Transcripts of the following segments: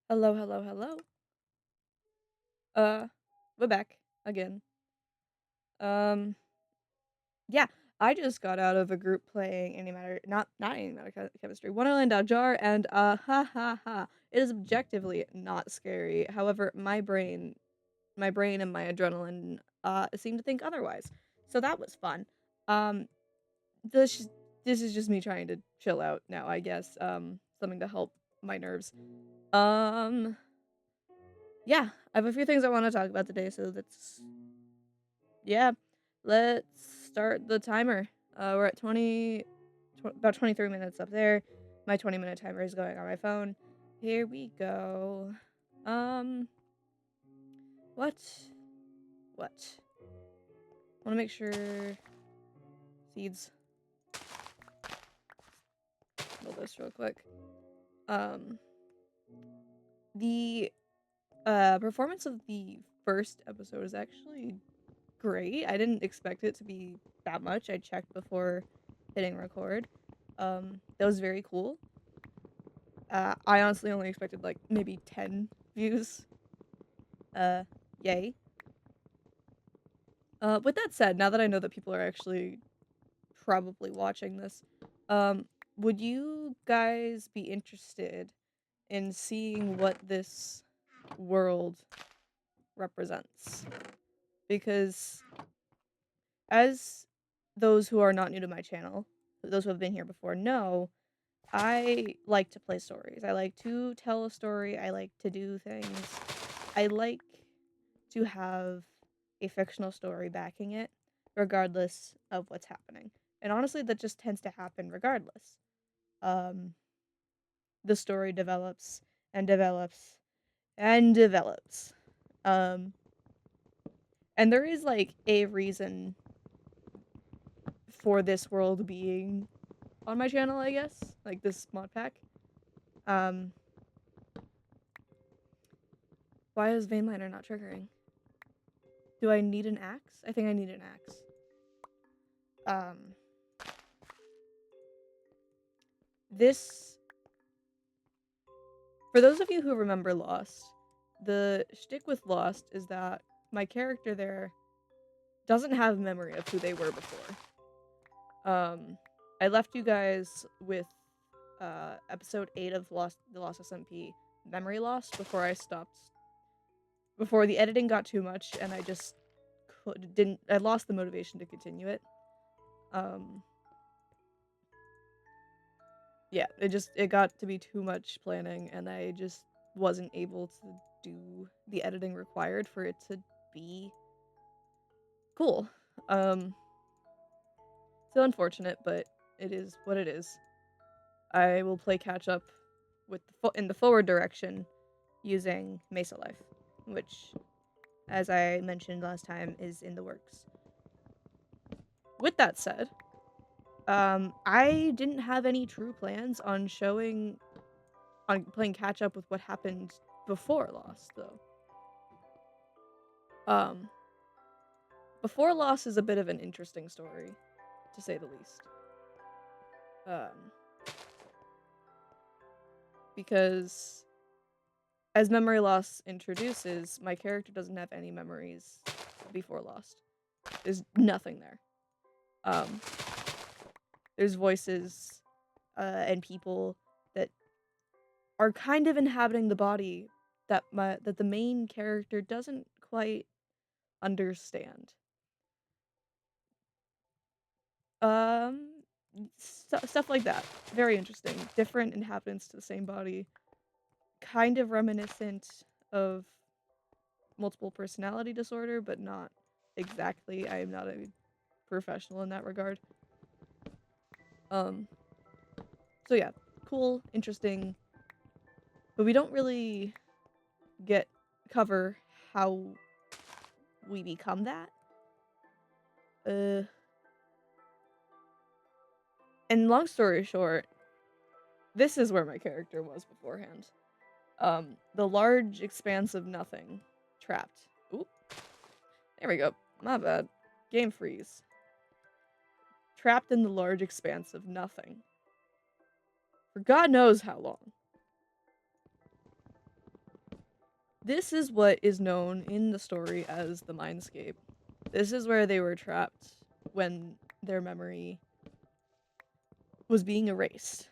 Hello, hello, hello. Uh, we're back again. Um, yeah, I just got out of a group playing Antimatter, not Antimatter Chemistry, Wonderland Jar, and ha ha ha. It is objectively not scary. However, my brain and my adrenaline seem to think otherwise. So that was fun. Um, this this is just me trying to chill out now, I guess. Something to help my nerves. Um, yeah, I have a few things I want to talk about today, so yeah, let's start the timer. We're at about 23 minutes up there. My 20-minute timer is going on my phone. Here we go. Um, what? What? Want to make sure seeds. Build this real quick. Um, the performance of the first episode is actually great. I didn't expect it to be that much. I checked before hitting record. That was very cool. I honestly only expected like maybe 10 views. Yay. With that said, now that I know that people are actually probably watching this, um, would you guys be interested in seeing what this world represents? Because as those who are not new to my channel, those who have been here before know, I like to play stories. I like to tell a story. I like to do things. I like to have a fictional story backing it, regardless of what's happening. And honestly, that just tends to happen regardless. Um, the story develops and develops and develops. Um, and there is like a reason for this world being on my channel, I guess, like this mod pack. Um, why is Veinliner not triggering? Do I need an axe? I think I need an axe. Um, this, for those of you who remember Lost, the shtick with Lost is that my character there doesn't have memory of who they were before. I left you guys with episode 8 of the Lost SMP, Memory Lost, before the editing got too much and I just I lost the motivation to continue it. Um, yeah, it got to be too much planning and I just wasn't able to do the editing required for it to be cool. So unfortunate, but it is what it is. I will play catch up with in the forward direction using Mesa Life, which, as I mentioned last time, is in the works. With that said, I didn't have any true plans on playing catch up with what happened before Lost, though. Um, Before Lost is a bit of an interesting story, to say the least. Um, because as Memory Loss introduces, my character doesn't have any memories before Lost. There's nothing there. Um, there's voices and people that are kind of inhabiting the body that the main character doesn't quite understand. Um, Stuff like that. Very interesting. Different inhabitants to the same body. Kind of reminiscent of multiple personality disorder, but not exactly. I am not a professional in that regard. Um, so yeah, cool, interesting, but we don't really get cover how we become that. Uh, and long story short, this is where my character was beforehand. The large expanse of nothing, trapped. Oop, there we go. My bad. Game freeze. Trapped in the large expanse of nothing. For God knows how long. This is what is known in the story as the Mindscape. This is where they were trapped when their memory was being erased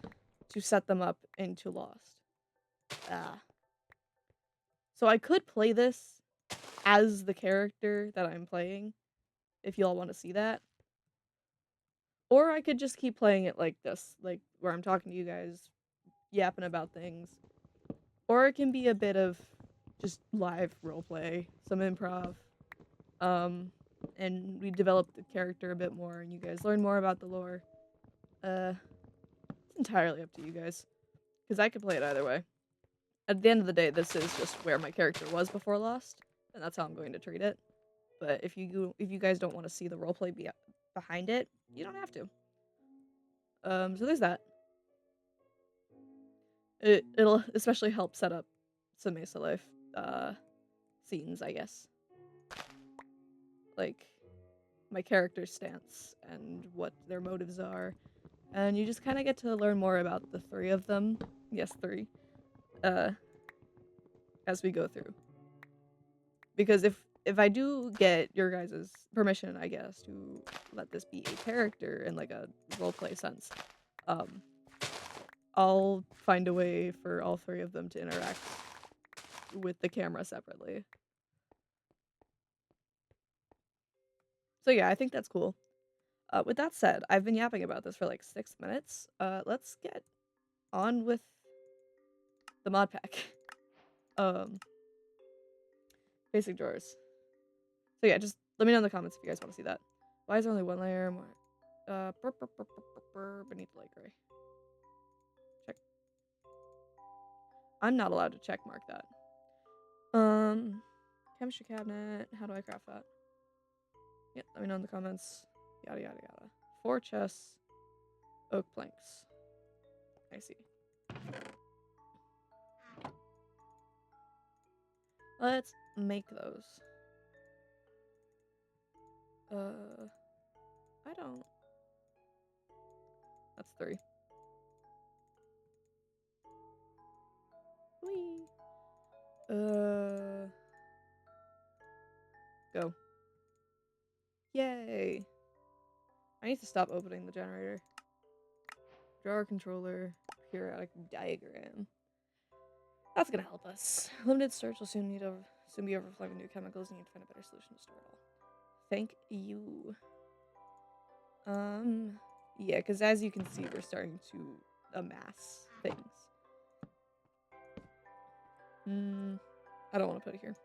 to set them up into Lost. Ah. So I could play this as the character that I'm playing, if y'all want to see that. Or I could just keep playing it like this, like where I'm talking to you guys, yapping about things. Or it can be a bit of just live roleplay, some improv. And we develop the character a bit more and you guys learn more about the lore. It's entirely up to you guys. Because I could play it either way. At the end of the day, this is just where my character was before Lost, and that's how I'm going to treat it. But if you guys don't want to see the roleplay behind it, you don't have to. So there's that. It'll especially help set up some Mesa Life scenes, I guess. Like my character's stance and what their motives are. And you just kind of get to learn more about the three of them. Yes, three. Uh, as we go through. Because if I do get your guys' permission, I guess, to let this be a character in like a roleplay sense, um, I'll find a way for all three of them to interact with the camera separately. So yeah, I think that's cool. With that said, I've been yapping about this for like 6 minutes. Let's get on with the mod pack. um, basic drawers. So yeah, just let me know in the comments if you guys want to see that. Why is there only one layer more? Beneath the light gray. Check. I'm not allowed to check mark that. Chemistry cabinet. How do I craft that? Yeah, let me know in the comments. Yada yada yada. 4 chests, oak planks. I see. Let's make those. I don't. That's 3. Whee. Go. Yay. I need to stop opening the generator. Drawer controller, periodic diagram. That's gonna help us. Limited storage will soon be overflowing with new chemicals. You need to find a better solution to store it all. Thank you. Yeah, because as you can see, we're starting to amass things. I don't want to put it here.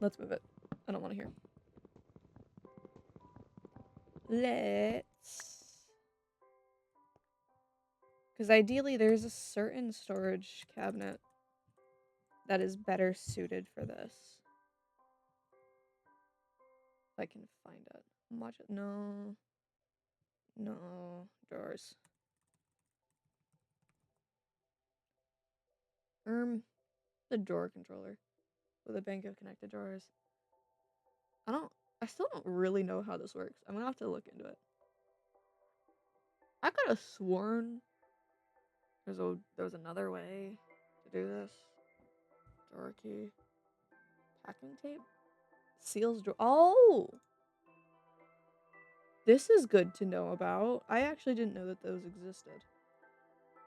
Let's move it. I don't want to hear. Let's... Because ideally, there's a certain storage cabinet that is better suited for this. If I can find it. Watch it. No. No. Drawers. The drawer controller with a bank of connected drawers. I still don't really know how this works. I'm gonna have to look into it. I could have sworn there was another way to do this. Drawer key. Packing tape? Seals drawer. Oh! This is good to know about. I actually didn't know that those existed.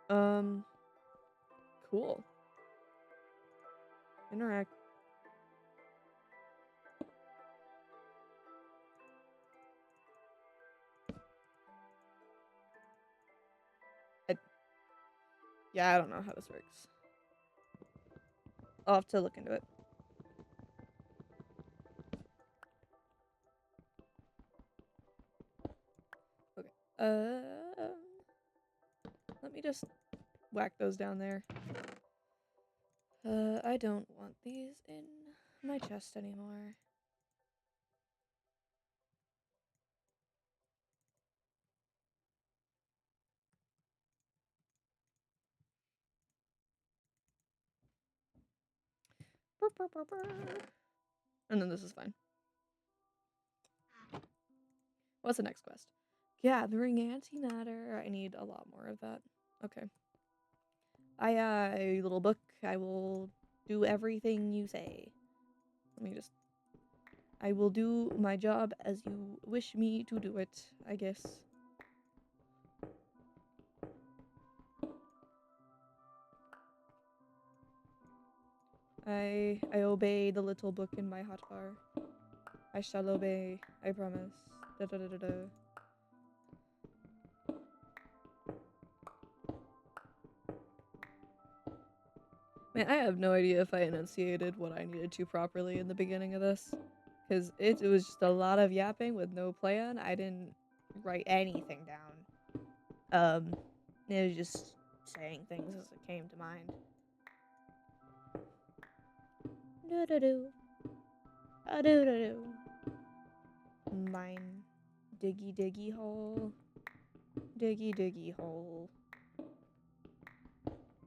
Cool. Interact. Yeah, I don't know how this works. I'll have to look into it. Okay. Let me just whack those down there. I don't want these in my chest anymore. And then this is fine. What's the next quest? Gathering antimatter. I need a lot more of that. Okay. Aye, aye, little book. I will do everything you say. Let me just. I will do my job as you wish me to do it, I guess. I obey the little book in my hotbar. I shall obey, I promise. Da da da da da. Man, I have no idea if I enunciated what I needed to properly in the beginning of this. Because it was just a lot of yapping with no plan. I didn't write anything down. It was just saying things as it came to mind. Do-do-do. A-do-do-do. Mine. Diggy diggy hole. Diggy diggy hole.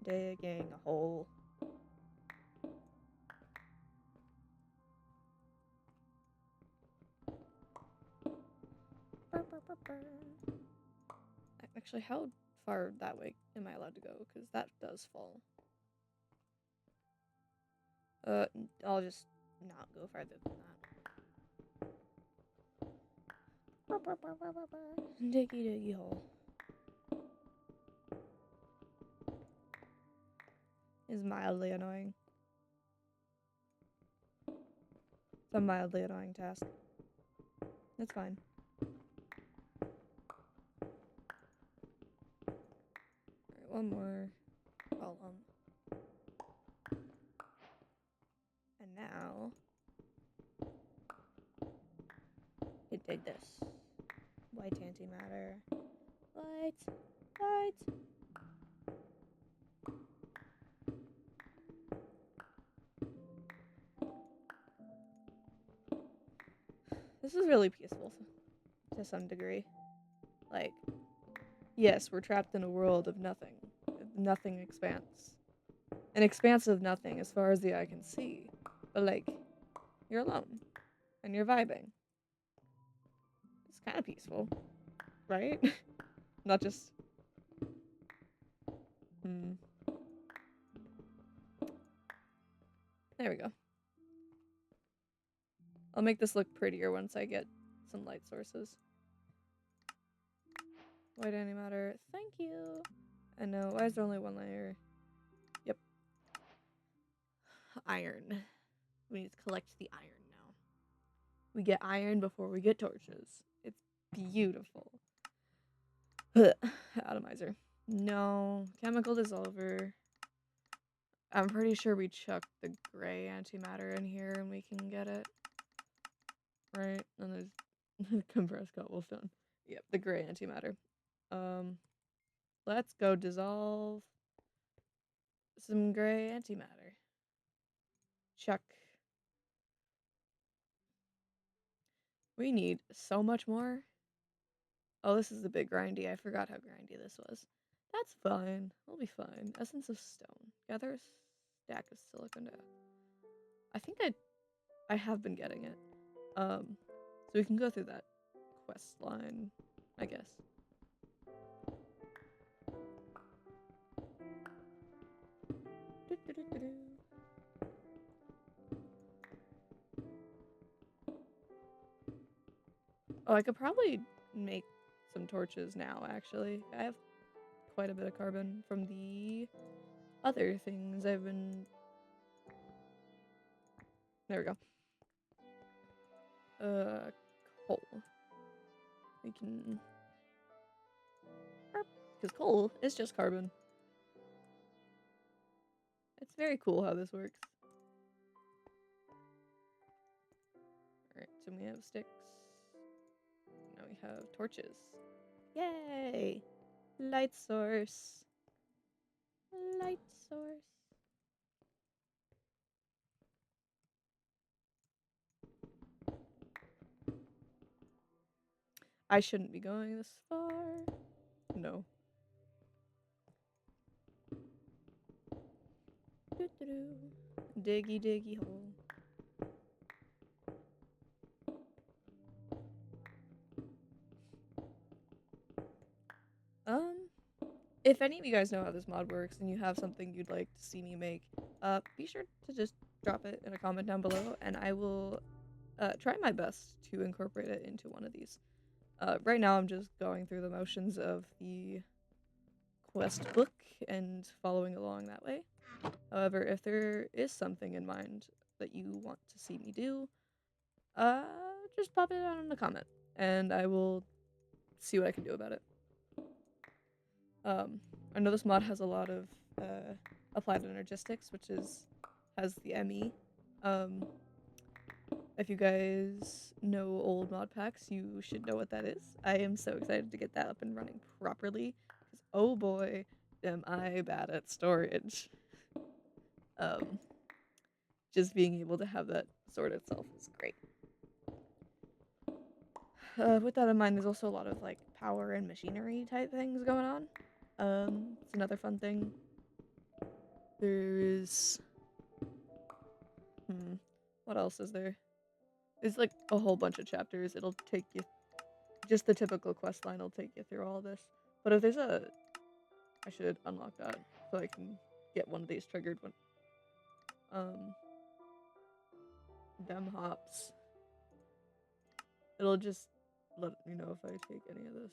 Digging a hole. Burr, burr, burr, burr. Actually, how far that way am I allowed to go? Because that does fall. I'll just not go farther than that. Diggy diggy hole. Is mildly annoying. It's a mildly annoying task. That's fine. Alright, one more column. And now you dig this. White antimatter. Light. Light. This is really peaceful to some degree. Like, yes, we're trapped in a world of nothing. Nothing expanse. An expanse of nothing as far as the eye can see. But, like, you're alone. And you're vibing. It's kind of peaceful. Right? Not just... There we go. I'll make this look prettier once I get some light sources. White antimatter. Thank you. And no, why is there only one layer? Yep. Iron. We need to collect the iron now. We get iron before we get torches. It's beautiful. Atomizer. No. Chemical dissolver. I'm pretty sure we chucked the gray antimatter in here and we can get it. Right? And there's compressed cobblestone. Yep, the gray antimatter. Let's go dissolve some gray antimatter. Chuck. We need so much more. Oh, this is the big grindy. I forgot how grindy this was. That's fine. We'll be fine. Essence of stone. Gather a stack of silicon. I think I have been getting it. So we can go through that quest line, I guess. Oh, I could probably make some torches now, actually. I have quite a bit of carbon from the other things I've been... There we go. Coal. We can... Because coal is just carbon. It's very cool how this works. Alright, so we have sticks. Now we have torches. Yay! Light source. Light source. I shouldn't be going this far. No. Diggy diggy hole. If if any of you guys know how this mod works and you have something you'd like to see me make, be sure to just drop it in a comment down below, and I will try my best to incorporate it into one of these. Right now I'm just going through the motions of the quest book and following along that way. However, if there is something in mind that you want to see me do, just pop it down in the comment, and I will see what I can do about it. I know this mod has a lot of applied energistics, which has the ME. If you guys know old mod packs, you should know what that is. I am so excited to get that up and running properly, because oh boy, am I bad at storage. Just being able to have that sort itself is great. With that in mind, there's also a lot of like power and machinery type things going on. It's another fun thing. There's what else is there? There's like a whole bunch of chapters. It'll take you, just the typical quest line will take you through all this. But if there's I should unlock that so I can get one of these triggered when them hops. It'll just let me know if I take any of this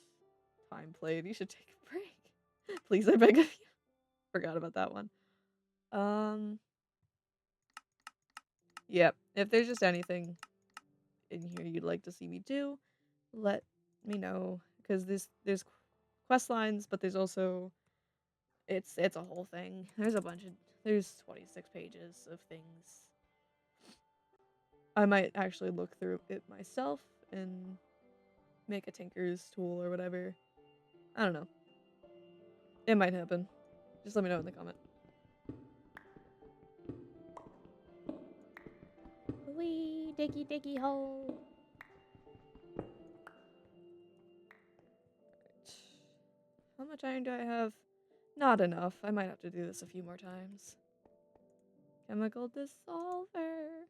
time played. You should take a break. Please, I beg of you. Forgot about that one. Yeah, if there's just anything in here you'd like to see me do, let me know, because there's quest lines, but there's also it's a whole thing. There's 26 pages of things. I might actually look through it myself and make a tinker's tool or whatever. I don't know. It might happen. Just let me know in the comment. Wee diggy diggy hole. How much iron do I have? Not enough. I might have to do this a few more times. Chemical dissolver.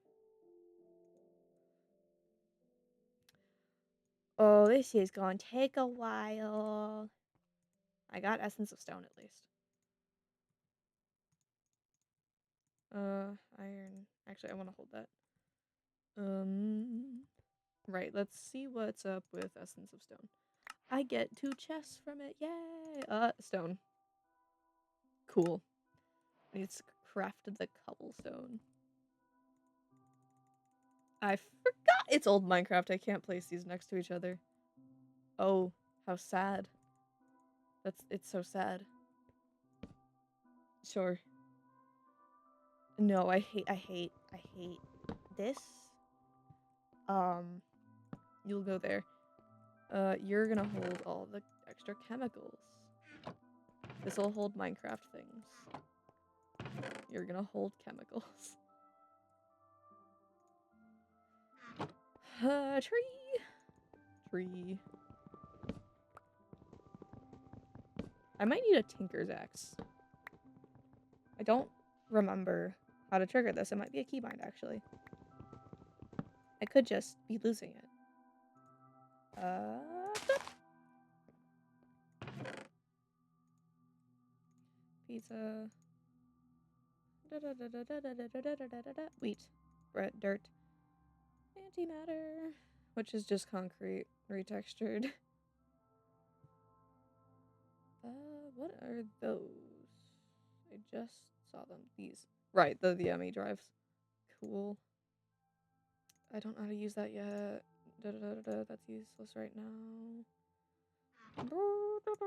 Oh, this is gonna take a while. I got essence of stone at least. Iron. Actually, I want to hold that. Right, let's see what's up with essence of stone. I get 2 chests from it. Yay! Stone. Cool. It's crafted the cobblestone. I forgot it's old Minecraft. I can't place these next to each other. Oh, how sad. It's so sad. Sure. No, I hate this. You'll go there. You're gonna hold all the extra chemicals. This'll hold Minecraft things. You're gonna hold chemicals. Tree. I might need a tinker's axe. I don't remember how to trigger this. It might be a keybind, actually. I could just be losing it. Pizza. Wheat. Bread. Dirt. Antimatter. Which is just concrete retextured. What are those? I just saw them. These. Right, the ME drives. Cool. I don't know how to use that yet. That's useless right now. Let's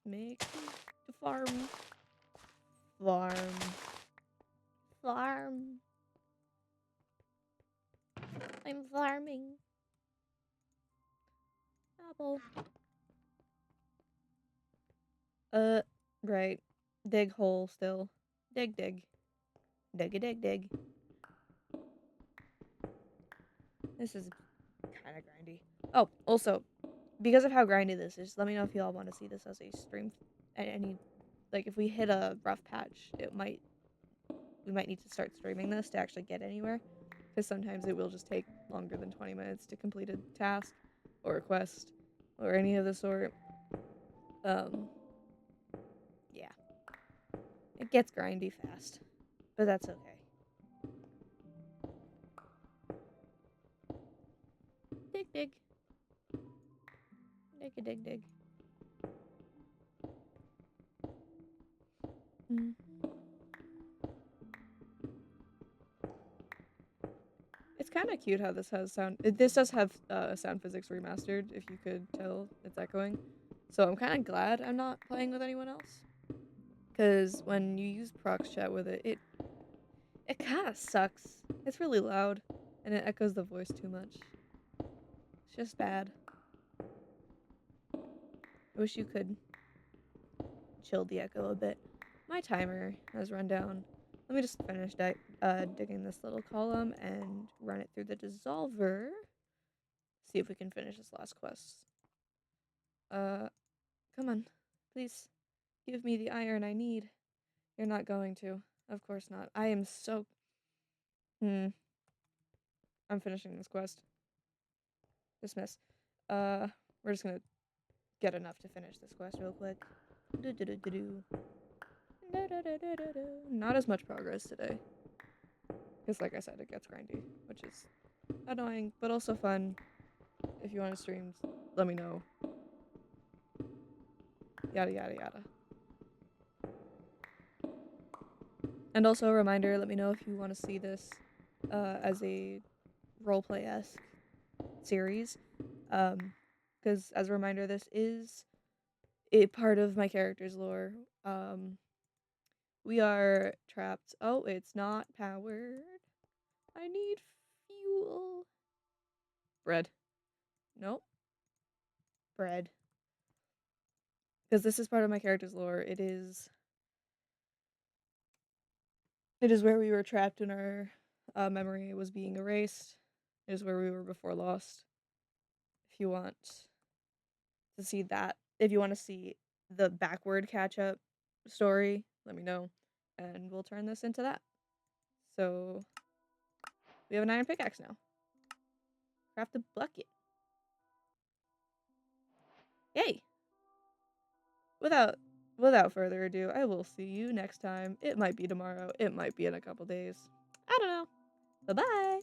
make the farm. I'm farming. Apple. Right. Dig hole still. Dig. Dig. This is kind of grindy. Oh, also, because of how grindy this is, let me know if y'all want to see this as a stream. Like, if we hit a rough patch, we might need to start streaming this to actually get anywhere. Because sometimes it will just take longer than 20 minutes to complete a task, or a quest, or any of the sort. Um, yeah. It gets grindy fast, but that's okay. Dig dig. Dig a dig dig. Mm. It's kind of cute how this has sound. This does have sound physics remastered, if you could tell it's echoing. So I'm kind of glad I'm not playing with anyone else. Because when you use prox chat with it, it kind of sucks. It's really loud, and it echoes the voice too much. It's just bad. I wish you could chill the echo a bit. My timer has run down. Let me just finish digging this little column and run it through the dissolver. See if we can finish this last quest. Come on. Please. Give me the iron I need. You're not going to. Of course not. I am so... I'm finishing this quest. Dismiss. We're just gonna get enough to finish this quest real quick. Not as much progress today. Because like I said, it gets grindy, which is annoying, but also fun. If you want to stream, let me know. Yada yada yada. And also a reminder, let me know if you want to see this as a roleplay-esque series. Because as a reminder, this is a part of my character's lore. We are trapped. Oh, it's not powered. I need fuel. Bread. Nope. Bread. Because this is part of my character's lore. It is where we were trapped and our memory was being erased. It is where we were before lost. If you want to see that, if you want to see the backward catch up story, let me know, and we'll turn this into that. So we have an iron pickaxe now. Craft a bucket. Yay! Without further ado, I will see you next time. It might be tomorrow. It might be in a couple days. I don't know. Bye bye.